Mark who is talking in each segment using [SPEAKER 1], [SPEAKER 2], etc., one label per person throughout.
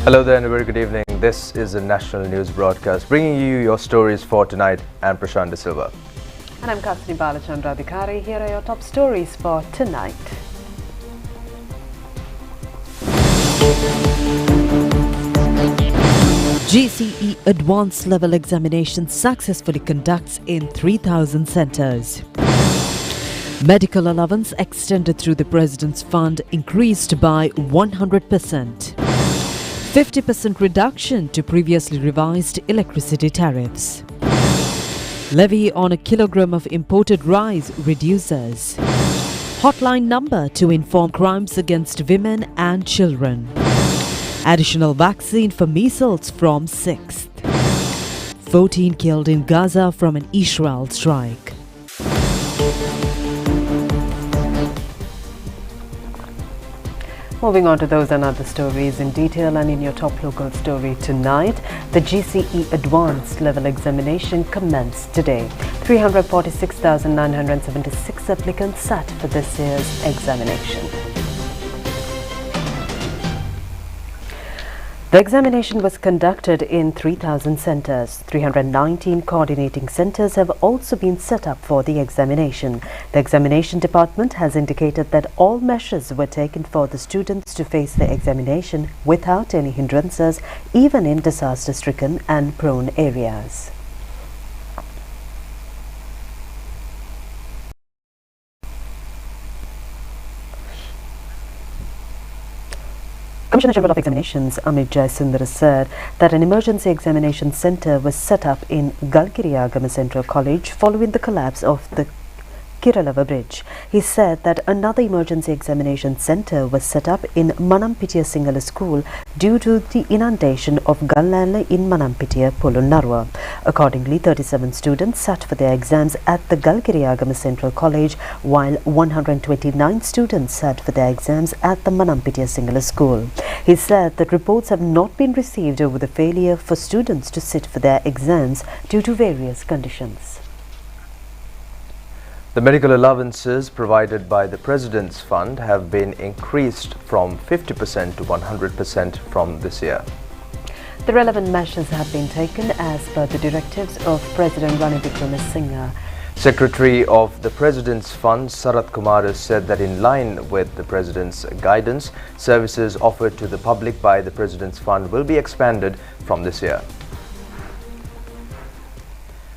[SPEAKER 1] Hello there and a very good evening. This is a national news broadcast bringing you your stories for tonight. I'm Prashant De Silva.
[SPEAKER 2] And I'm Kasni Balachandradhikari. Here are your top stories for tonight.
[SPEAKER 3] GCE Advanced Level Examination successfully conducts in 3,000 centres. Medical allowance extended through the President's Fund increased by 100%. 50% reduction to previously revised electricity tariffs. Levy on a kilogram of imported rice reduces. Hotline number to inform crimes against women and children. Additional vaccine for measles from 6th. 14 killed in Gaza from an Israel strike.
[SPEAKER 2] Moving on to those and other stories in detail, and in your top local story tonight, the GCE Advanced Level Examination commenced today. 346,976 applicants sat for this year's examination. The examination was conducted in 3,000 centres. 319 coordinating centres have also been set up for the examination. The examination department has indicated that all measures were taken for the students to face the examination without any hindrances, even in disaster-stricken and prone areas. Commissioner General of Examinations Amit Jaisundar said that an emergency examination centre was set up in Galkiriyagama Central College following the collapse of the Kiralava Bridge. He said that another emergency examination centre was set up in Manampitiya Sinhala School due to the inundation of Gallala in Manampitiya Polunarwa. Accordingly, 37 students sat for their exams at the Galkiriyagama Central College, while 129 students sat for their exams at the Manampitiya Sinhala School. He said that reports have not been received over the failure for students to sit for their exams due to various conditions.
[SPEAKER 1] The medical allowances provided by the President's Fund have been increased from 50% to 100% from this year.
[SPEAKER 2] The relevant measures have been taken as per the directives of President Ranil Wickremesinghe.
[SPEAKER 1] Secretary of the President's Fund, Sarat Kumar, has said that in line with the President's guidance, services offered to the public by the President's Fund will be expanded from this year.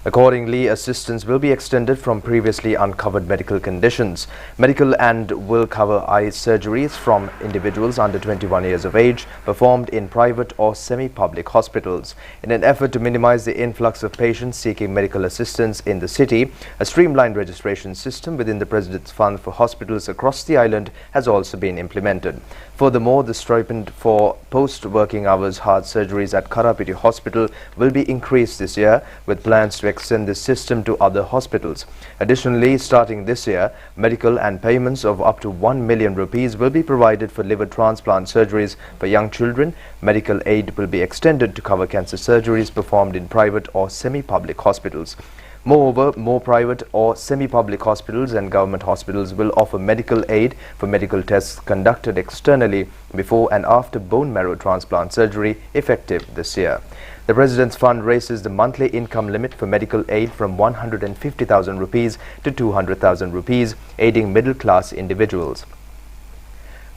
[SPEAKER 1] Accordingly, assistance will be extended from previously uncovered medical conditions. Medical and will cover eye surgeries from individuals under 21 years of age performed in private or semi-public hospitals. In an effort to minimize the influx of patients seeking medical assistance in the city, a streamlined registration system within the President's Fund for hospitals across the island has also been implemented. Furthermore, the stipend for post-working hours heart surgeries at Karapiti Hospital will be increased this year, with plans to extend this system to other hospitals. Additionally, starting this year, medical and payments of up to 1 million rupees will be provided for liver transplant surgeries for young children. Medical aid will be extended to cover cancer surgeries performed in private or semi-public hospitals. Moreover, more private or semi-public hospitals and government hospitals will offer medical aid for medical tests conducted externally before and after bone marrow transplant surgery, effective this year. The President's Fund raises the monthly income limit for medical aid from 150,000 rupees to 200,000 rupees, aiding middle-class individuals.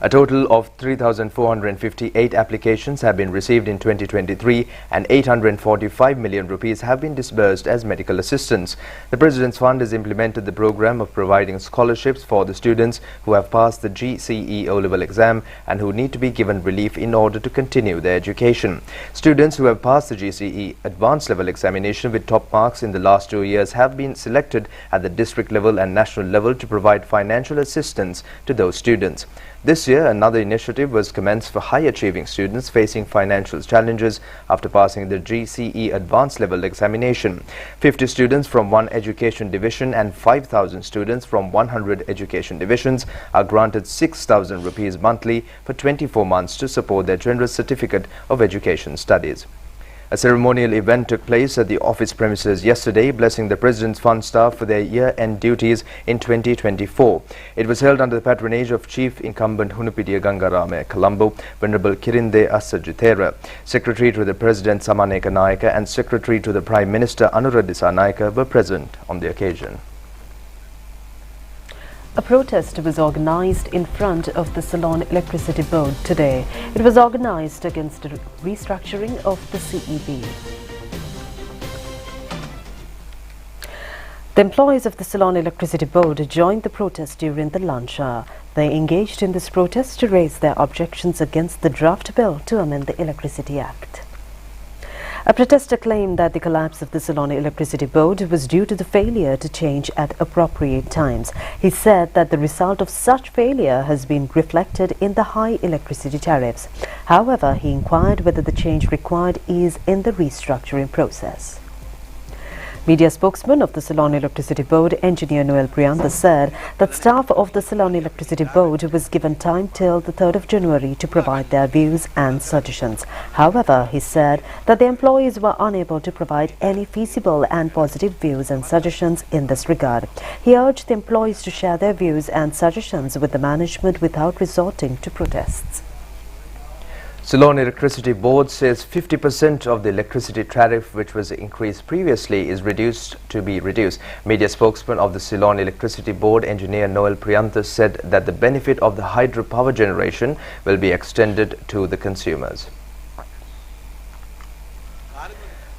[SPEAKER 1] A total of 3,458 applications have been received in 2023 and 845 million rupees have been disbursed as medical assistance. The President's Fund has implemented the program of providing scholarships for the students who have passed the GCE O-level exam and who need to be given relief in order to continue their education. Students who have passed the GCE Advanced Level Examination with top marks in the last 2 years have been selected at the district level and national level to provide financial assistance to those students. This year, another initiative was commenced for high-achieving students facing financial challenges after passing the GCE Advanced Level Examination. 50 students from one education division and 5,000 students from 100 education divisions are granted 6,000 rupees monthly for 24 months to support their generous certificate of education studies. A ceremonial event took place at the office premises yesterday, blessing the President's Fund staff for their year-end duties in 2024. It was held under the patronage of Chief Incumbent Hunupidiya Gangarame Colombo, Venerable Kirinde Assajithera. Secretary to the President Samaneka Nayaka and Secretary to the Prime Minister Anura Dissanayake were present on the occasion.
[SPEAKER 2] A protest was organised in front of the Salon Electricity Board today. It was organised against the restructuring of the CEB. The employees of the Salon Electricity Board joined the protest during the lunch hour. They engaged in this protest to raise their objections against the draft bill to amend the Electricity Act. A protester claimed that the collapse of the Salon Electricity Board was due to the failure to change at appropriate times. He said that the result of such failure has been reflected in the high electricity tariffs. However, he inquired whether the change required is in the restructuring process. Media spokesman of the Salon Electricity Board, Engineer Noel Priantha, said that staff of the Salon Electricity Board was given time till the 3rd of January to provide their views and suggestions. However, he said that the employees were unable to provide any feasible and positive views and suggestions in this regard. He urged the employees to share their views and suggestions with the management without resorting to protests.
[SPEAKER 1] Salon Electricity Board says 50% of the electricity tariff, which was increased previously, is reduced. Media spokesman of the Salon Electricity Board, Engineer Noel Priantha, said that the benefit of the hydropower generation will be extended to the consumers.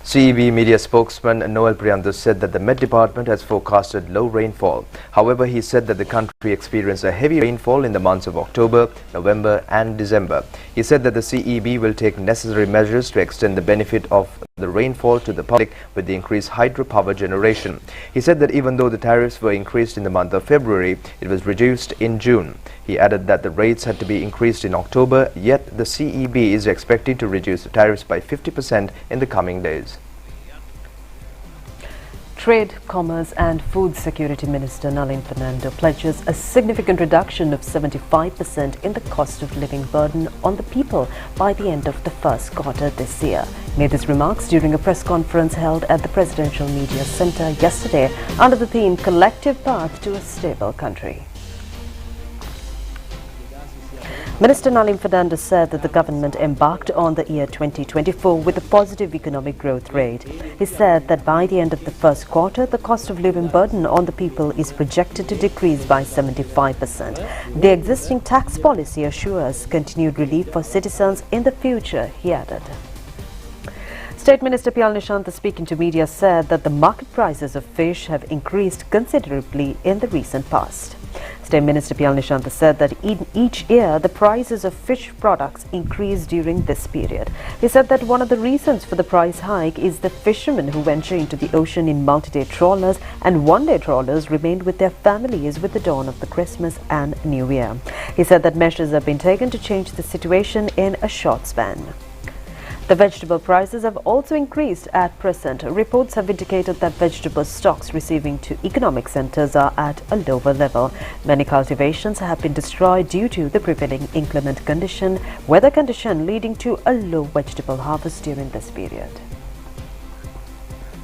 [SPEAKER 1] CEB media spokesman Noel Priantha said that the Met Department has forecasted low rainfall. However, he said that the country experienced a heavy rainfall in the months of October, November and December. He said that the CEB will take necessary measures to extend the benefit of the rainfall to the public with the increased hydropower generation. He said that even though the tariffs were increased in the month of February, it was reduced in June. He added that the rates had to be increased in October, yet the CEB is expecting to reduce the tariffs by 50% in the coming days.
[SPEAKER 2] Trade, Commerce and Food Security Minister Nalin Fernando pledges a significant reduction of 75% in the cost of living burden on the people by the end of the first quarter this year. He made his remarks during a press conference held at the Presidential Media Centre yesterday under the theme Collective Path to a Stable Country. Minister Nalin Fernando said that the government embarked on the year 2024 with a positive economic growth rate. He said that by the end of the first quarter, the cost of living burden on the people is projected to decrease by 75%. The existing tax policy assures continued relief for citizens in the future, he added. State Minister Piyal Nishanta, speaking to media, said that the market prices of fish have increased considerably in the recent past. State Minister Piyal Nishanta said that in each year the prices of fish products increase during this period. He said that one of the reasons for the price hike is the fishermen who venture into the ocean in multi-day trawlers and one-day trawlers remained with their families with the dawn of the Christmas and New Year. He said that measures have been taken to change the situation in a short span. The vegetable prices have also increased at present. Reports have indicated that vegetable stocks receiving to economic centres are at a lower level. Many cultivations have been destroyed due to the prevailing inclement weather condition leading to a low vegetable harvest during this period.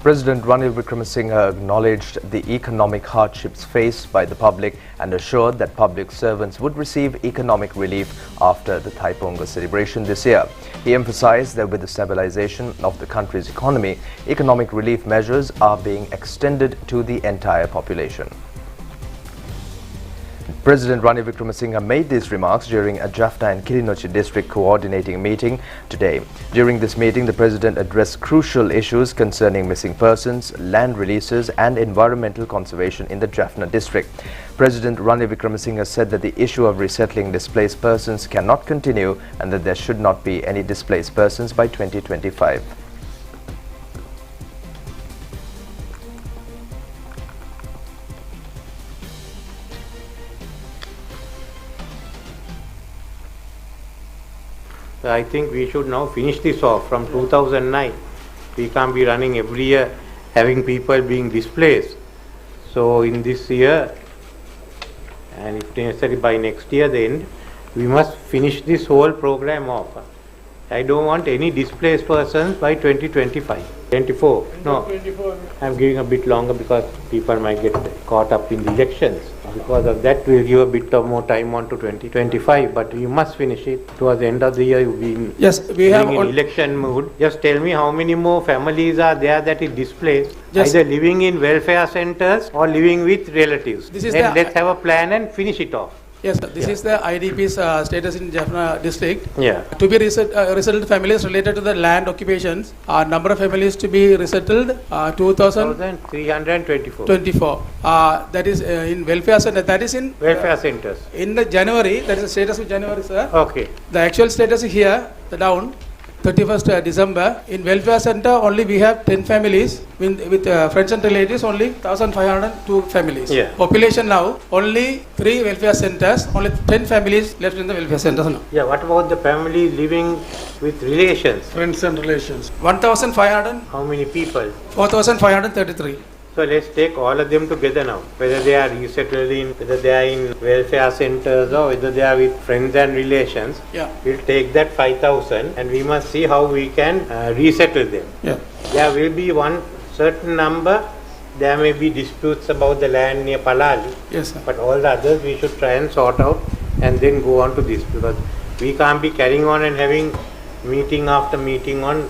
[SPEAKER 1] President Ranil Wickremesinghe acknowledged the economic hardships faced by the public and assured that public servants would receive economic relief after the Thai Pongal celebration this year. He emphasized that with the stabilization of the country's economy, economic relief measures are being extended to the entire population. President Ranil Wickremesinghe made these remarks during a Jaffna and Kilinochchi district coordinating meeting today. During this meeting, the President addressed crucial issues concerning missing persons, land releases and environmental conservation in the Jaffna district. President Ranil Wickremesinghe said that the issue of resettling displaced persons cannot continue and that there should not be any displaced persons by 2025.
[SPEAKER 4] I think we should now finish this off from 2009. We can't be running every year having people being displaced. So in this year, and if necessary by next year, then we must finish this whole program off. I don't want any displaced persons by 2025. 24. No.
[SPEAKER 5] 24.
[SPEAKER 4] I'm giving a bit longer because people might get caught up in the elections. Because of that, we'll give a bit of more time on to 2025. But we must finish it towards the end of the year. You'll be in,
[SPEAKER 5] Yes, we have
[SPEAKER 4] in election mood. Just tell me how many more families are there that is displaced,
[SPEAKER 5] Yes.
[SPEAKER 4] either living in welfare centers or living with relatives.
[SPEAKER 5] This is
[SPEAKER 4] Then
[SPEAKER 5] the-
[SPEAKER 4] let's have a plan and finish it off.
[SPEAKER 5] Yes, sir. This is the IDP's status in Jaffna district.
[SPEAKER 4] Yeah.
[SPEAKER 5] To be resettled families related to the land occupations, number of families to be resettled
[SPEAKER 4] 2,324.
[SPEAKER 5] 2024. That is in welfare center. That is in
[SPEAKER 4] Welfare centers.
[SPEAKER 5] in the January. That is the status of January, sir.
[SPEAKER 4] Okay.
[SPEAKER 5] The actual status here, the down. 31st December. In welfare center only we have 10 families. With friends and relatives only 1,502 families.
[SPEAKER 4] Yeah.
[SPEAKER 5] Population now only 3 welfare centers. Only 10 families left in the welfare centers now.
[SPEAKER 4] Yeah, what about the family living with relations?
[SPEAKER 5] Friends and relations. 1,500,
[SPEAKER 4] How many people?
[SPEAKER 5] 4,533.
[SPEAKER 4] So let's take all of them together now. Whether they are resettled in, whether they are in welfare centers or whether they are with friends and relations.
[SPEAKER 5] Yeah.
[SPEAKER 4] We'll take that 5,000 and we must see how we can resettle them.
[SPEAKER 5] Yeah.
[SPEAKER 4] There will be one certain number. There may be disputes about the land near Palali.
[SPEAKER 5] Yes, sir.
[SPEAKER 4] But all the others we should try and sort out and then go on to this, because we can't be carrying on and having meeting after meeting on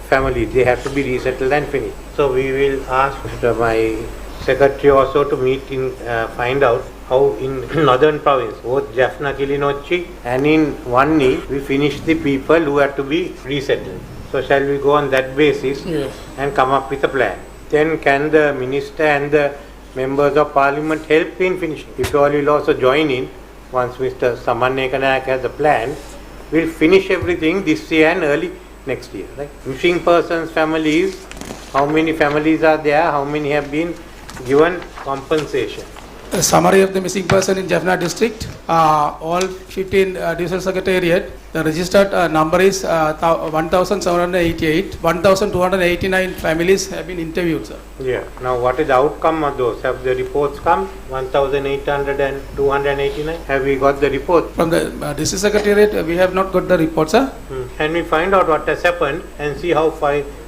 [SPEAKER 4] families. They have to be resettled and finished. So we will ask my secretary also to meet in find out how in northern province, both Jaffna, Kilinochchi and in Vanni, we finish the people who have to be resettled. So shall we go on that basis
[SPEAKER 5] Yes.
[SPEAKER 4] and come up with a plan? Then can the minister and the members of parliament help in finishing? If you all will also join in, once Mr. Saman Ekanayak has a plan, we'll finish everything this year and early next year. Right? Missing persons families, how many families are there, how many have been given compensation?
[SPEAKER 5] A summary of the missing person in Jaffna district. All 15 divisional secretariat. The registered number is 1,788. 1,289 families have been interviewed, sir.
[SPEAKER 4] Yeah. Now what is the outcome of those? Have the reports come? 1,800 and 289? Have we got the report?
[SPEAKER 5] From the district secretariat, we have not got the report, sir.
[SPEAKER 4] Can we find out what has happened and see how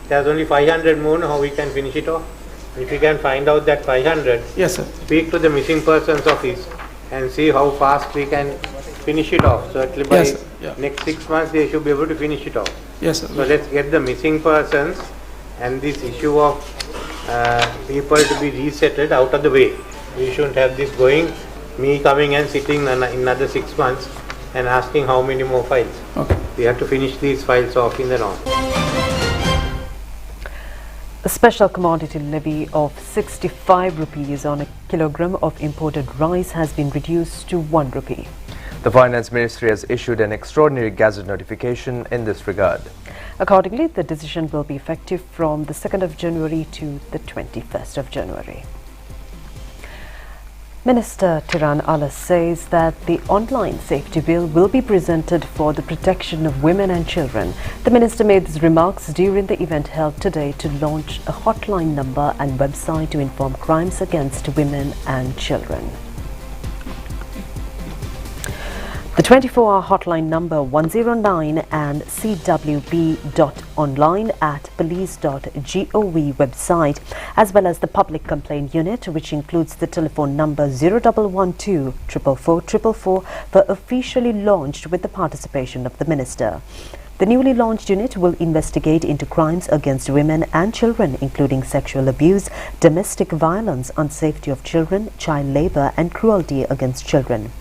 [SPEAKER 4] there's only 500 more, how we can finish it off? If we can find out that 500,
[SPEAKER 5] Yes, sir.
[SPEAKER 4] speak to the missing persons office and see how fast we can finish it off. Certainly by
[SPEAKER 5] Yes, sir. Yeah.
[SPEAKER 4] next 6 months they should be able to finish it off.
[SPEAKER 5] Yes, sir.
[SPEAKER 4] So let's get the missing persons and this issue of people to be resettled out of the way. We shouldn't have this going, me coming and sitting in another 6 months and asking how many more files.
[SPEAKER 5] Okay.
[SPEAKER 4] We have to finish these files off in the long.
[SPEAKER 2] A special commodity levy of 65 rupees on a kilogram of imported rice has been reduced to 1 rupee.
[SPEAKER 1] The Finance Ministry has issued an extraordinary gazette notification in this regard.
[SPEAKER 2] Accordingly, the decision will be effective from the 2nd of January to the 21st of January. Minister Tiran Alas says that the online safety bill will be presented for the protection of women and children. The minister made these remarks during the event held today to launch a hotline number and website to inform crimes against women and children. The 24-hour hotline number 109 and cwb.online at police.gov website, as well as the public complaint unit, which includes the telephone number 0112 444 444, were officially launched with the participation of the minister. The newly launched unit will investigate into crimes against women and children, including sexual abuse, domestic violence, unsafety of children, child labor and cruelty against children.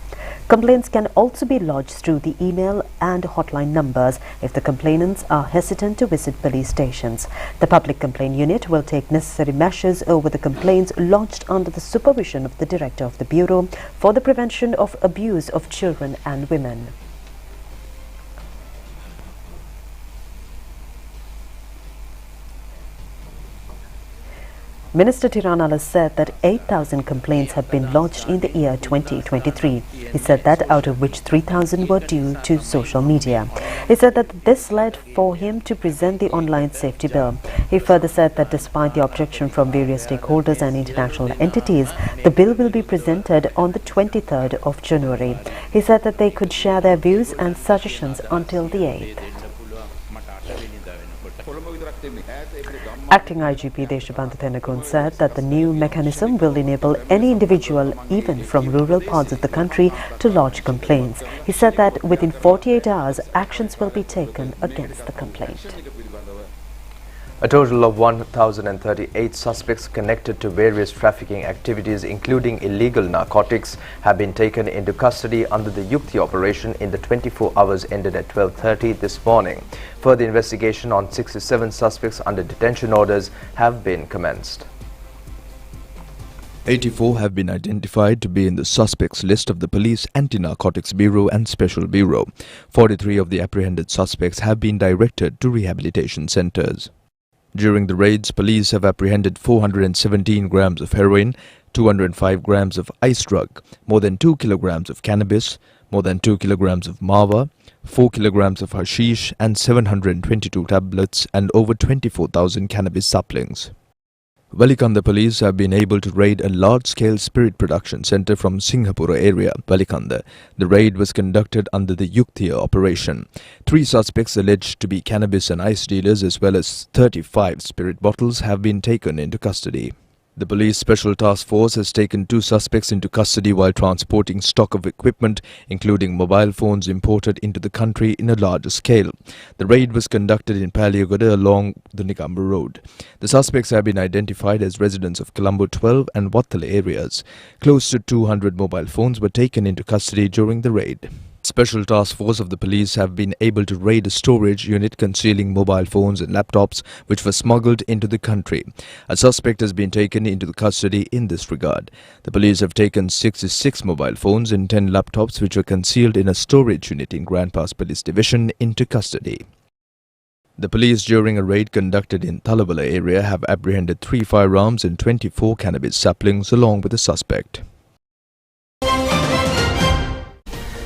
[SPEAKER 2] Complaints can also be lodged through the email and hotline numbers if the complainants are hesitant to visit police stations. The public complaint unit will take necessary measures over the complaints lodged under the supervision of the Director of the Bureau for the prevention of abuse of children and women. Minister Tiran Alas said that 8,000 complaints have been lodged in the year 2023. He said that out of which 3,000 were due to social media. He said that this led for him to present the online safety bill. He further said that despite the objection from various stakeholders and international entities, the bill will be presented on the 23rd of January. He said that they could share their views and suggestions until the 8th. Acting IGP Deshabanthu Tenagun said that the new mechanism will enable any individual, even from rural parts of the country, to lodge complaints. He said that within 48 hours, actions will be taken against the complaint.
[SPEAKER 1] A total of 1,038 suspects connected to various trafficking activities, including illegal narcotics, have been taken into custody under the Yukti operation in the 24 hours ended at 12:30 this morning. Further investigation on 67 suspects under detention orders have been commenced.
[SPEAKER 6] 84 have been identified to be in the suspects list of the Police Anti-Narcotics Bureau and Special Bureau. 43 of the apprehended suspects have been directed to rehabilitation centers. During the raids, police have apprehended 417 grams of heroin, 205 grams of ice drug, more than 2 kilograms of cannabis, more than 2 kilograms of mawa, 4 kilograms of hashish and 722 tablets and over 24,000 cannabis saplings. Valikanda police have been able to raid a large-scale spirit production center from Singhapura area, Valikanda. The raid was conducted under the Yuktiya operation. 3 suspects alleged to be cannabis and ice dealers as well as 35 spirit bottles have been taken into custody. The police special task force has taken 2 suspects into custody while transporting stock of equipment, including mobile phones imported into the country in a larger scale. The raid was conducted in Paliyagoda along the Nigambu Road. The suspects have been identified as residents of Colombo 12 and Wattala areas. Close to 200 mobile phones were taken into custody during the raid. Special task force of the police have been able to raid a storage unit concealing mobile phones and laptops which were smuggled into the country. A suspect has been taken into the custody in this regard. The police have taken 66 mobile phones and 10 laptops which were concealed in a storage unit in Grand Pass Police Division into custody. The police during a raid conducted in Thalawala area have apprehended 3 firearms and 24 cannabis saplings along with the suspect.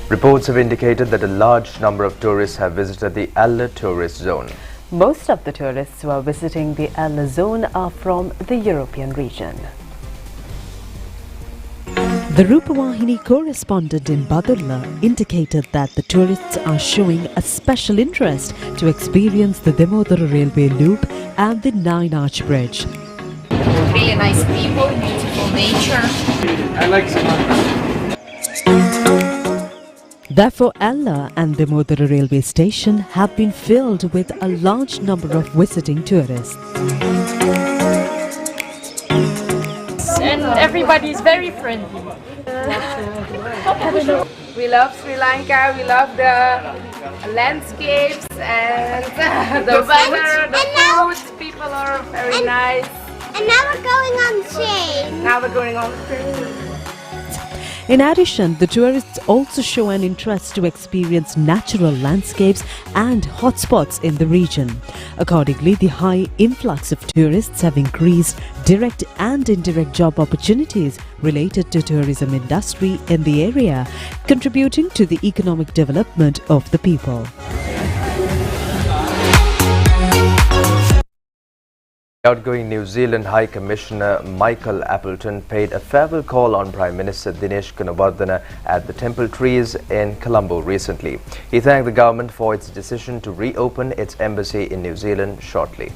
[SPEAKER 1] Reports have indicated that a large number of tourists have visited the Alla tourist zone.
[SPEAKER 2] Most of the tourists who are visiting the Alla zone are from the European region.
[SPEAKER 3] The Rupavahini correspondent in Badurla indicated that the tourists are showing a special interest to experience the Damodara railway loop and the Nine-Arch Bridge.
[SPEAKER 7] Really nice people, beautiful nature.
[SPEAKER 5] I like Salon.
[SPEAKER 3] Therefore, Alla and Damodara railway station have been filled with a large number of visiting tourists.
[SPEAKER 7] And everybody is very friendly.
[SPEAKER 8] We love Sri Lanka, we love the landscapes and the weather, the food, people are very nice.
[SPEAKER 9] And now we're going on the train.
[SPEAKER 8] Now we're going on the train.
[SPEAKER 3] In addition, the tourists also show an interest to experience natural landscapes and hotspots in the region. Accordingly, the high influx of tourists have increased direct and indirect job opportunities related to tourism industry in the area, contributing to the economic development of the people.
[SPEAKER 1] Outgoing New Zealand High Commissioner Michael Appleton paid a farewell call on Prime Minister Dinesh Gunawardena at the Temple Trees in Colombo recently. He thanked the government for its decision to reopen its embassy in New Zealand shortly.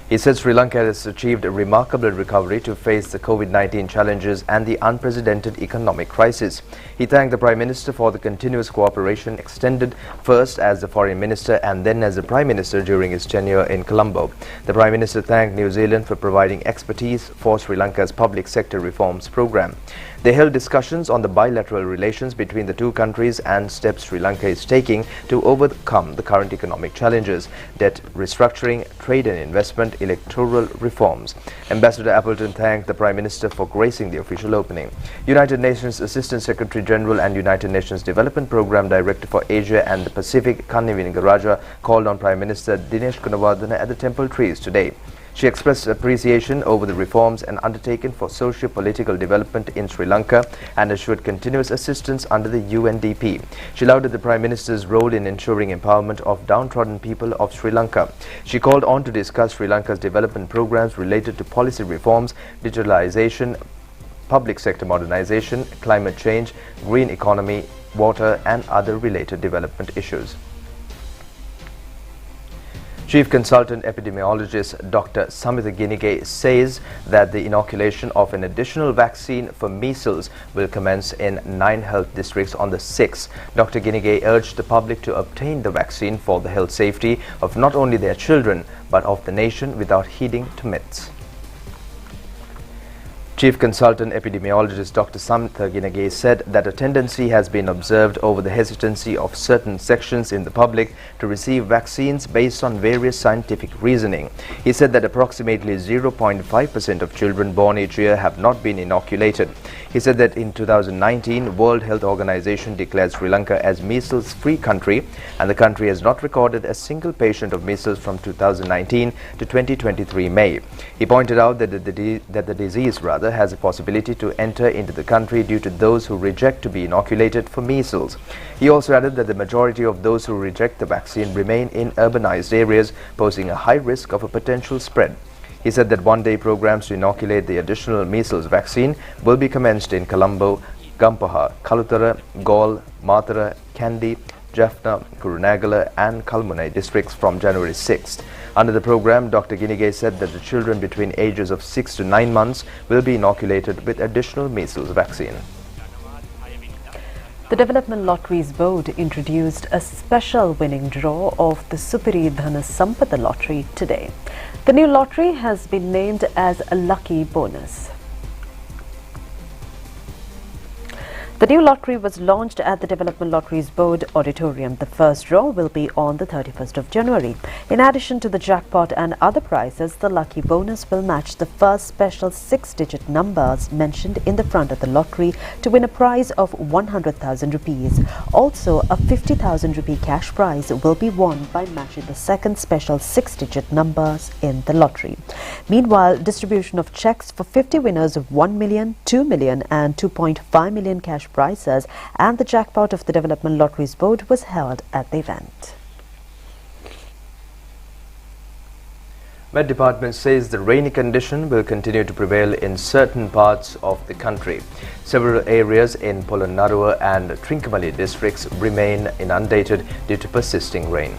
[SPEAKER 1] He said Sri Lanka has achieved a remarkable recovery to face the COVID-19 challenges and the unprecedented economic crisis. He thanked the Prime Minister for the continuous cooperation extended first as the Foreign Minister and then as the Prime Minister during his tenure in Colombo. The Prime Minister thanked New Zealand for providing expertise for Sri Lanka's public sector reforms program. They held discussions on the bilateral relations between the two countries and steps Sri Lanka is taking to overcome the current economic challenges, debt restructuring, trade and investment, electoral reforms. Ambassador Appleton thanked the Prime Minister for gracing the official opening. United Nations Assistant Secretary General and United Nations Development Program Director for Asia and the Pacific, Kanni Vinigaraja, called on Prime Minister Dinesh Gunawardena at the Temple Trees today. She expressed appreciation over the reforms and undertaken for socio-political development in Sri Lanka and assured continuous assistance under the UNDP. She lauded the Prime Minister's role in ensuring empowerment of downtrodden people of Sri Lanka. She called on to discuss Sri Lanka's development programs related to policy reforms, digitalization, public sector modernization, climate change, green economy, water and other related development issues. Chief Consultant Epidemiologist Dr. Samitha Ginige says that the inoculation of an additional vaccine for measles will commence in 9 health districts on the 6th. Dr. Ginige urged the public to obtain the vaccine for the health safety of not only their children but of the nation without heeding to myths. Chief Consultant Epidemiologist Dr. Samitha Ginige said that a tendency has been observed over the hesitancy of certain sections in the public to receive vaccines based on various scientific reasoning. He said that approximately 0.5% of children born each year have not been inoculated. He said that in 2019, World Health Organization declared Sri Lanka as measles-free country, and the country has not recorded a single patient of measles from 2019 to 2023 May. He pointed out that the disease has a possibility to enter into the country due to those who reject to be inoculated for measles. He also added that the majority of those who reject the vaccine remain in urbanized areas, posing a high risk of a potential spread. He said that one-day programs to inoculate the additional measles vaccine will be commenced in Colombo, Gampaha, Kalutara, Galle, Matara, Kandy, Jaffna, Kurunegala and Kalmunai districts from January 6th. Under the program, Dr. Ginige said that the children between ages of 6 to 9 months will be inoculated with additional measles vaccine.
[SPEAKER 2] The Development Lotteries Board introduced a special winning draw of the Supiri Dhana Sampada lottery today. The new lottery has been named as a lucky bonus. The new lottery was launched at the Development Lotteries Board auditorium. The first draw will be on the 31st of January. In addition to the jackpot and other prizes, the lucky bonus will match the first special 6-digit numbers mentioned in the front of the lottery to win a prize of 100,000 rupees. Also, a 50,000 rupee cash prize will be won by matching the second special 6-digit numbers in the lottery. Meanwhile, distribution of checks for 50 winners of 1 million, 2 million and 2.5 million cash prizes and the jackpot of the Development Lotteries Board was held at the event.
[SPEAKER 1] Met Department says the rainy condition will continue to prevail in certain parts of the country. Several areas in Polonnaruwa and Trincomalee districts remain inundated due to persisting rain.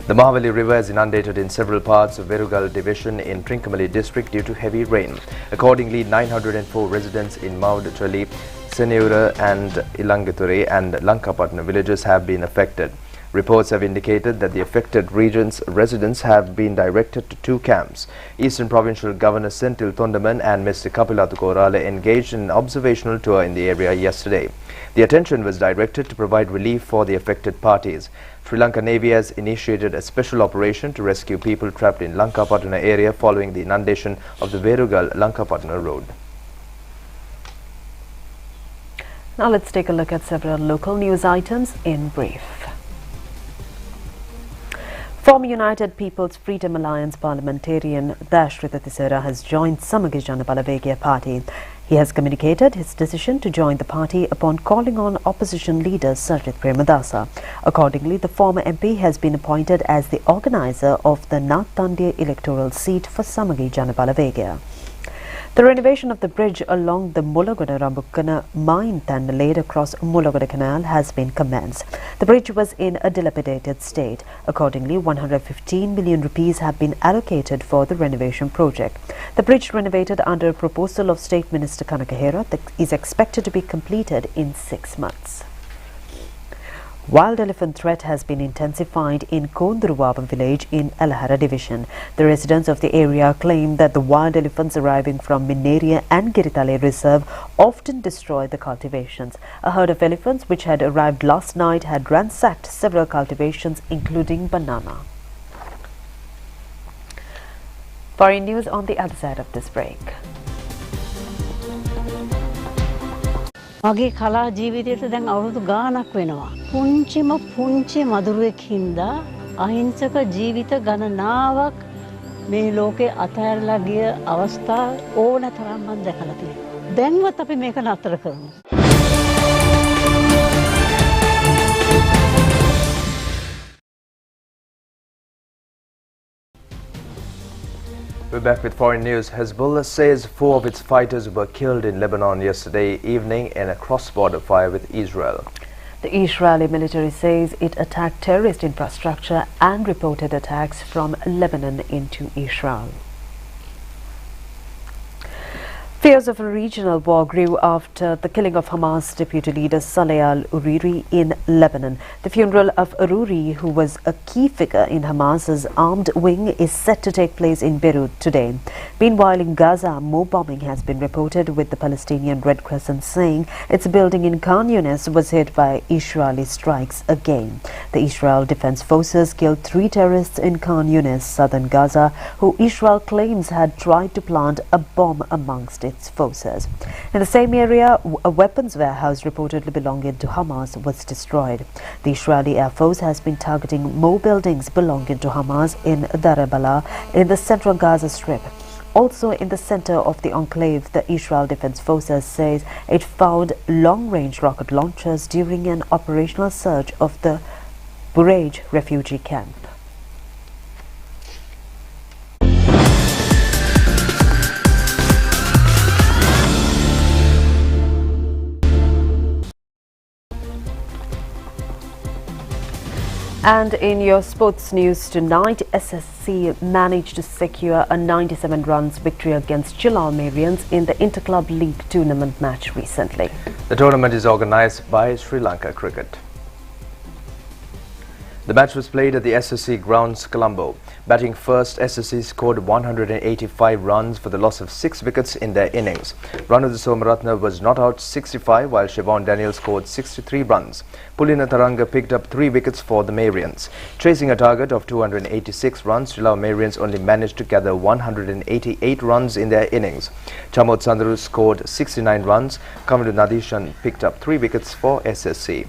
[SPEAKER 1] The Mahavali River is inundated in several parts of Verugal division in Trincomalee district due to heavy rain. Accordingly, 904 residents in Maudachali, Seneura and Ilangature and Lankapatna villages have been affected. Reports have indicated that the affected region's residents have been directed to 2 camps. Eastern Provincial Governor Senthil Tondaman and Mr. Kapilatu Korala engaged in an observational tour in the area yesterday. The attention was directed to provide relief for the affected parties. Sri Lanka Navy has initiated a special operation to rescue people trapped in Lankapatna area following the inundation of the Verugal-Lankapatna road.
[SPEAKER 2] Now let's take a look at several local news items in brief. Former United People's Freedom Alliance parliamentarian Dashrita Tisera has joined Samagi Jana Balavegya party. He has communicated his decision to join the party upon calling on opposition leader Sajid Premadasa. Accordingly, the former MP has been appointed as the organizer of the Nathtandiya electoral seat for Samagi Jana Balavegya. The renovation of the bridge along the Mulagoda Rambukkana mine and laid across Mulagoda Canal has been commenced. The bridge was in a dilapidated state. Accordingly, 115 million rupees have been allocated for the renovation project. The bridge, renovated under a proposal of State Minister Kanakahera, is expected to be completed in 6 months. Wild elephant threat has been intensified in Kondurwabam village in Alahara division. The residents of the area claim that the wild elephants arriving from Minneria and Giritale reserve often destroy the cultivations. A herd of elephants which had arrived last night had ransacked several cultivations including banana. Foreign news on the other side of this break.
[SPEAKER 10] මගේ කලා ජීවිතයට දැන් අවුරුදු ගාණක් වෙනවා. පුංචි මදුරුවෙක් හින්දා අහිංසක ජීවිත ගණනාවක් මේ ලෝකේ අතහැරලා ගිය අවස්ථා ඕන තරම් මම දැකලා තියෙනවා. දැන්වත් අපි මේක නතර කරමු.
[SPEAKER 1] We're back with foreign news. Hezbollah says 4 of its fighters were killed in Lebanon yesterday evening in a cross-border fire with Israel.
[SPEAKER 2] The Israeli military says it attacked terrorist infrastructure and reported attacks from Lebanon into Israel. Fears of a regional war grew after the killing of Hamas deputy leader Saleh al-Ururi in Lebanon. The funeral of Ururi, who was a key figure in Hamas's armed wing, is set to take place in Beirut today. Meanwhile, in Gaza, more bombing has been reported, with the Palestinian Red Crescent saying its building in Khan Yunis was hit by Israeli strikes again. The Israel Defense Forces killed 3 terrorists in Khan Yunis, southern Gaza, who Israel claims had tried to plant a bomb amongst its forces. In the same area, a weapons warehouse reportedly belonging to Hamas was destroyed. The Israeli Air Force has been targeting more buildings belonging to Hamas in Dar es-Bala in the central Gaza Strip. Also in the center of the enclave, the Israel Defense Forces says it found long-range rocket launchers during an operational search of the Bureij refugee camp. And in your sports news tonight, SSC managed to secure a 97 runs victory against Chilal Marians in the Interclub League tournament match recently.
[SPEAKER 1] The tournament is organized by Sri Lanka Cricket. The match was played at the SSC grounds, Colombo. Batting first, SSC scored 185 runs for the loss of 6 wickets in their innings. Ranuja Somaratna was not out 65, while Siobhan Daniel scored 63 runs. Pulina Taranga picked up 3 wickets for the Marians. Chasing a target of 286 runs, Chilal Marians only managed to gather 188 runs in their innings. Chamod Sandru scored 69 runs. Kamilu Nadishan picked up 3 wickets for SSC.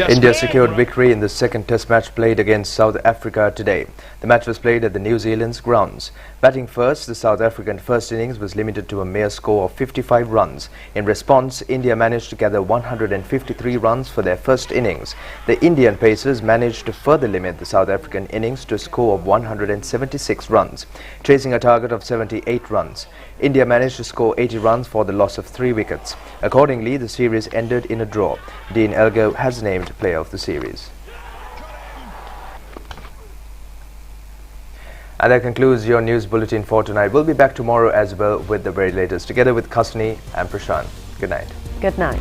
[SPEAKER 1] India secured victory in the second test match played against South Africa today. The match was played at the New Zealand's grounds. Batting first, the South African first innings was limited to a mere score of 55 runs. In response, India managed to gather 153 runs for their first innings. The Indian Pacers managed to further limit the South African innings to a score of 176 runs, chasing a target of 78 runs. India managed to score 80 runs for the loss of 3 wickets. Accordingly, the series ended in a draw. Dean Elgar has named player of the series. And that concludes your news bulletin for tonight. We'll be back tomorrow as well with the very latest, together with Kasni and Prashant. Good night.
[SPEAKER 2] Good night.